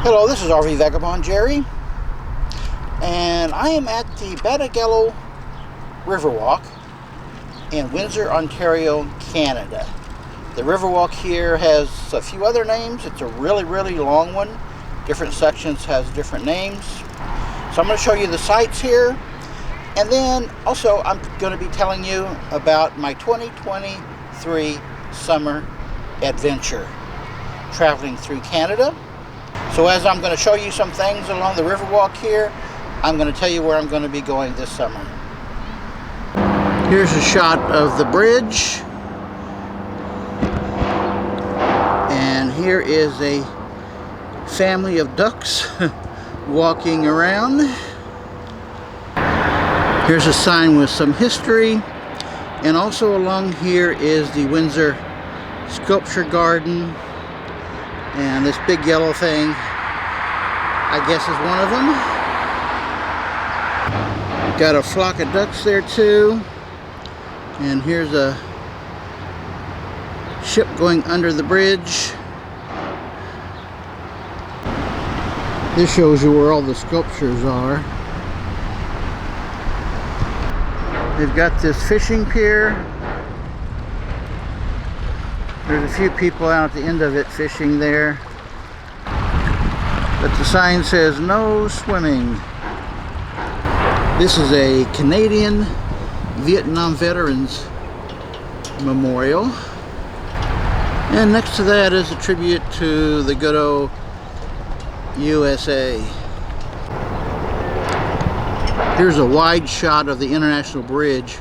Hello, this is RV Vagabond Jerry, and I am at the Badagello Riverwalk in Windsor, Ontario, Canada. The Riverwalk here has a few other names. It's a really long one. Different sections has different names. So I'm going to show you the sights here, and then also I'm going to be telling you about my 2023 summer adventure traveling through Canada. So as I'm going to show you some things along the Riverwalk here, I'm going to tell you where I'm going to be going this summer. Here's a shot of the bridge. And here is a family of ducks walking around. Here's a sign with some history. And also along here is the Windsor Sculpture Garden. And this big yellow thing, I guess, is one of them. Got a flock of ducks there too. And here's a ship going under the bridge. This shows you where all the sculptures are. They've got this fishing pier. There's a few people out at the end of it fishing there. But the sign says no swimming. This is a Canadian Vietnam Veterans Memorial. And next to that is a tribute to the good old USA. Here's a wide shot of the International Bridge,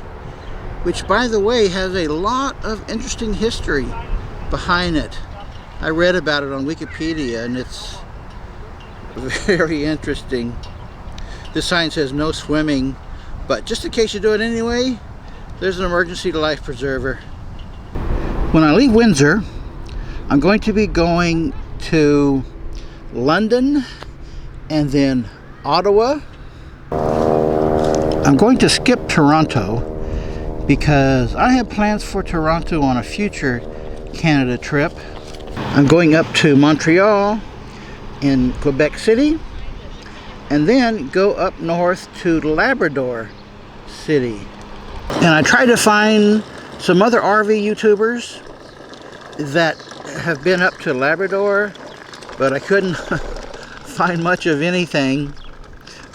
which, by the way, has a lot of interesting history behind it. I read about it on Wikipedia and it's very interesting. This sign says no swimming, but just in case you do it anyway, there's an emergency life preserver. When I leave Windsor, I'm going to be going to London and then Ottawa. I'm going to skip Toronto because I have plans for Toronto on a future Canada trip. I'm going up to Montreal in Quebec City and then go up north to Labrador City. And I tried to find some other RV YouTubers that have been up to Labrador, but I couldn't find much of anything,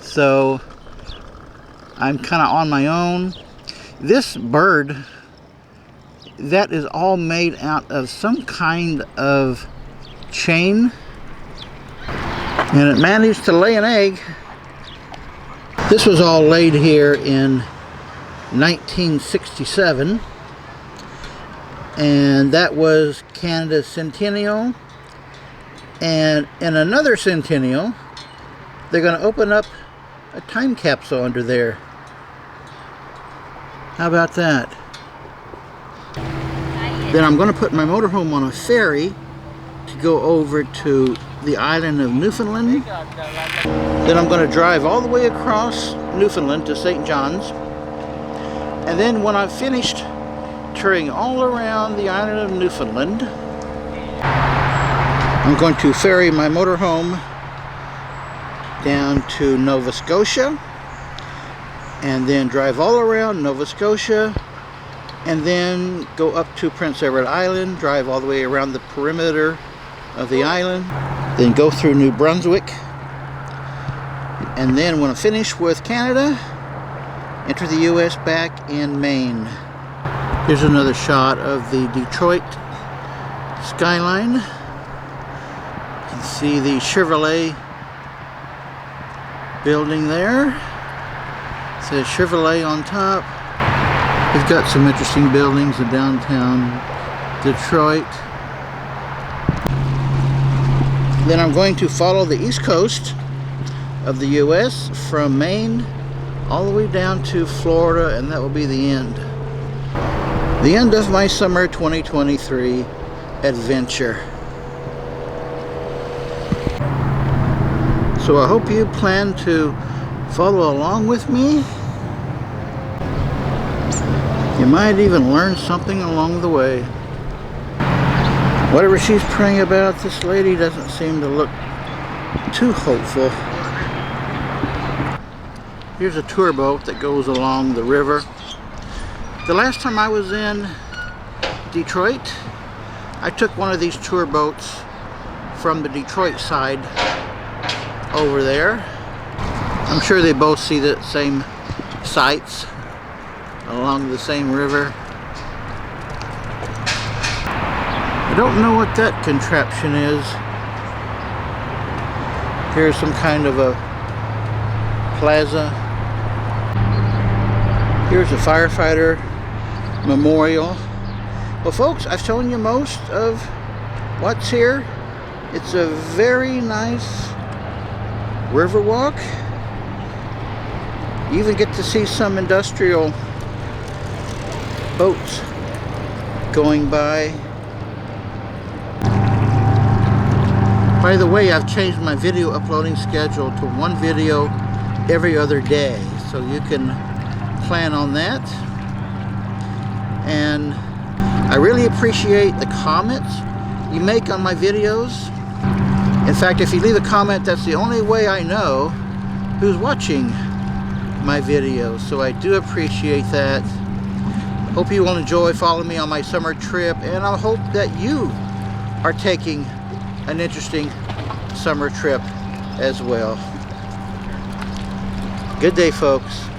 so I'm kind of on my own. This bird, that is all made out of some kind of chain, and it managed to lay an egg. This was all laid here in 1967, and that was Canada's centennial. And in another centennial, they're going to open up a time capsule under there. How about that? Then I'm going to put my motorhome on a ferry to go over to the island of Newfoundland. Then I'm going to drive all the way across Newfoundland to St. John's. And then when I've finished touring all around the island of Newfoundland, I'm going to ferry my motorhome down to Nova Scotia and then drive all around Nova Scotia and then go up to Prince Edward Island, drive all the way around the perimeter of the island, then go through New Brunswick, and then when I finish with Canada, enter the US back in Maine. Here's another shot of the Detroit skyline. You can see the Chevrolet building there. It says Chevrolet on top. We've got some interesting buildings in downtown Detroit. Then I'm going to follow the east coast of the US from Maine all the way down to Florida, and that will be the end. The end of my summer 2023 adventure. So I hope you plan to follow along with me. You might even learn something along the way. Whatever she's praying about, this lady doesn't seem to look too hopeful. Here's a tour boat that goes along the river. The last time I was in Detroit, I took one of these tour boats from the Detroit side over there. I'm sure they both see the same sights along the same river. I don't know what that contraption is. Here's some kind of a plaza. Here's a firefighter memorial. Well, folks, I've shown you most of what's here. It's a very nice Riverwalk. You even get to see some industrial boats going by. By the way, I've changed my video uploading schedule to one video every other day, so you can plan on that. And I really appreciate the comments you make on my videos. In fact, if you leave a comment, that's the only way I know who's watching my videos. So I do appreciate that. Hope you will enjoy following me on my summer trip, and I hope that you are taking an interesting summer trip as well. Good day, folks.